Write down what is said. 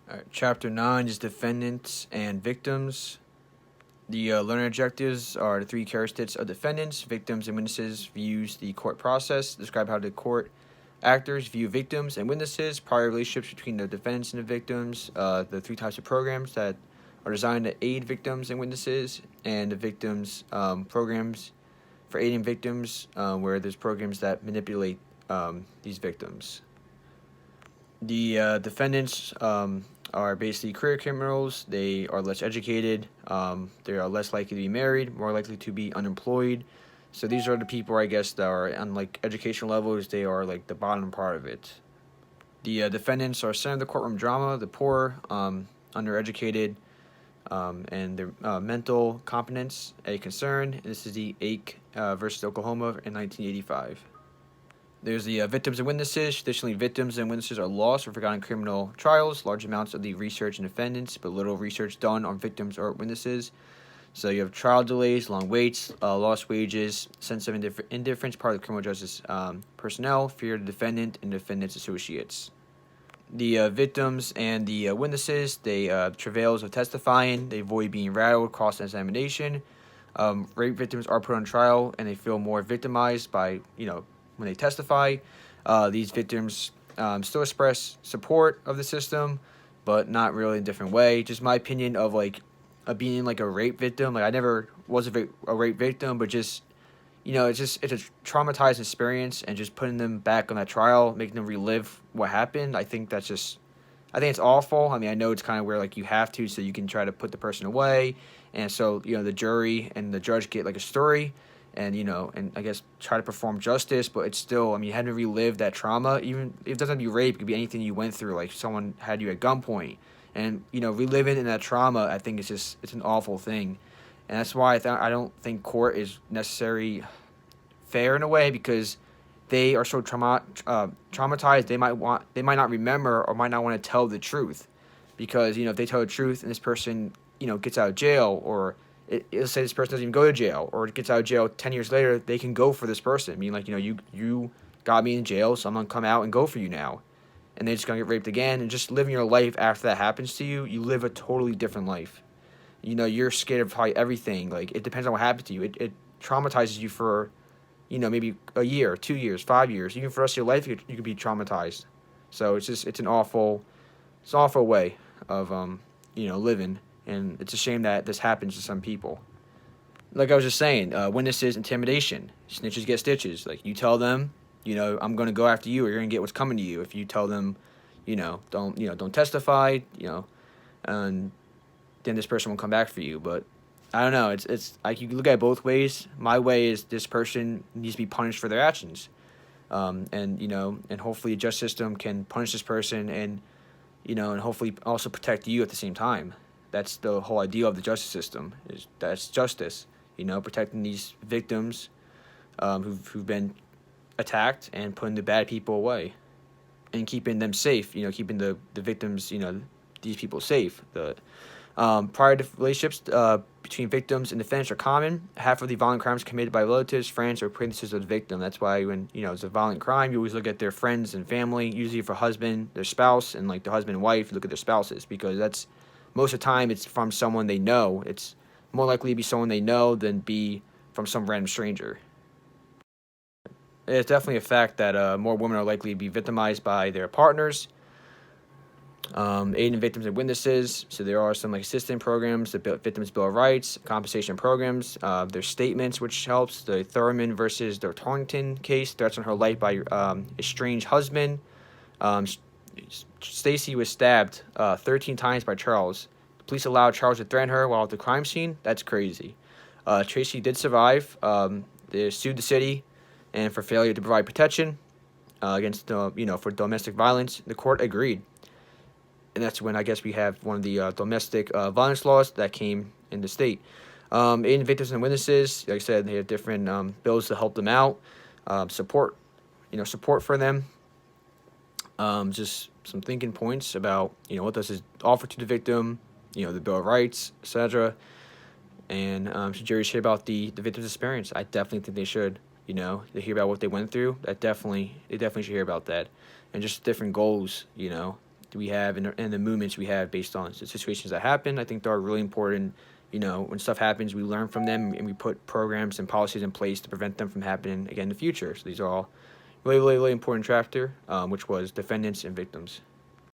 All right, Chapter 9 is Defendants and Victims. The learning objectives are the three characteristics of defendants, victims, and witnesses. Views the court process. Describe how the court actors view victims and witnesses. Prior relationships between the defendants and the victims. The three types of programs that are designed to aid victims and witnesses, and the victims programs for aiding victims, where there's programs that manipulate these victims. The defendants are basically career criminals. They are less educated. They are less likely to be married, more likely to be unemployed. So these are the people, I guess, that are on like educational levels. They are like the bottom part of it. The defendants are center of the courtroom drama. The poor, undereducated, and their mental competence a concern. This is the Ake versus Oklahoma in 1985. There's the victims and witnesses. Traditionally, victims and witnesses are lost or forgotten in criminal trials. Large amounts of the research and defendants, but little research done on victims or witnesses. So you have trial delays, long waits, lost wages, sense of indifference, part of the criminal justice personnel, fear of the defendant and defendant's associates. The victims and the witnesses, they travails of testifying. They avoid being rattled, cross-examination. Rape victims are put on trial, and they feel more victimized by, when they testify. These victims still express support of the system, but not really in a different way. Just my opinion of being like a rape victim. Like I never was a rape victim, but just it's a traumatized experience, and just putting them back on that trial, making them relive what happened. I think it's awful. I mean, I know it's kind of where like you have to, so you can try to put the person away, and so the jury and the judge get like a story, and and I guess try to perform justice. But it's still, I mean, you had to relive that trauma. Even if it doesn't have to be rape, it could be anything you went through. Like someone had you at gunpoint, and reliving in that trauma, I think it's an awful thing, and that's why I don't think court is necessarily fair in a way, because they are so traumatized. They might not remember, or might not want to tell the truth, because if they tell the truth and this person gets out of jail, or let's say this person doesn't even go to jail, or gets out of jail 10 years later, they can go for this person. I mean, like, you got me in jail, so I'm gonna come out and go for you now, and they're just gonna get raped again. And just living your life after that happens to you, you live a totally different life. You're scared of probably everything. Like, it depends on what happens to you. It traumatizes you for maybe a year, 2 years, 5 years, even for the rest of your life. You could be traumatized. So it's an awful way of living, and it's a shame that this happens to some people. Like I was just saying, witnesses, intimidation. Snitches get stitches. Like, you tell them, I'm going to go after you, or you're going to get what's coming to you. If you tell them, don't testify, and then this person will come back for you. But I don't know. It's like, you can look at it both ways. My way is this person needs to be punished for their actions, and hopefully the justice system can punish this person, and and hopefully also protect you at the same time. That's the whole idea of the justice system, is that's justice. Protecting these victims who've been attacked, and putting the bad people away, and keeping them safe. Keeping the victims, these people safe. The prior to relationships between victims and defendants are common. Half of the violent crimes committed by relatives, friends, or acquaintances of the victim. That's why when it's a violent crime, you always look at their friends and family. Usually for husband, their spouse, and like the husband and wife, you look at their spouses, because that's most of the time it's from someone they know. It's more likely to be someone they know than be from some random stranger. It's definitely a fact that more women are likely to be victimized by their partners. Aiding victims and witnesses. So there are some like assistance programs, the Victims Bill of Rights, compensation programs. There's statements, which helps. The Thurman versus the Torrington case, threats on her life by estranged husband. Stacy was stabbed 13 times by Charles. The police allowed Charles to threaten her while at the crime scene. That's crazy. Tracy did survive. They sued the city, and for failure to provide protection against for domestic violence. The court agreed. And that's when I guess we have one of the domestic violence laws that came in the state. Aiding victims and witnesses, like I said, they have different bills to help them out, support for them. Just some thinking points about what does it offer to the victim, the Bill of Rights, etc. And should juries hear about the victim's experience? I definitely think they should. They hear about what they went through. They definitely should hear about that, and just different goals. do we have and the movements we have based on the situations that happen. I think they're really important. When stuff happens, we learn from them and we put programs and policies in place to prevent them from happening again in the future. So these are all really, really, really important chapter, which was defendants and victims.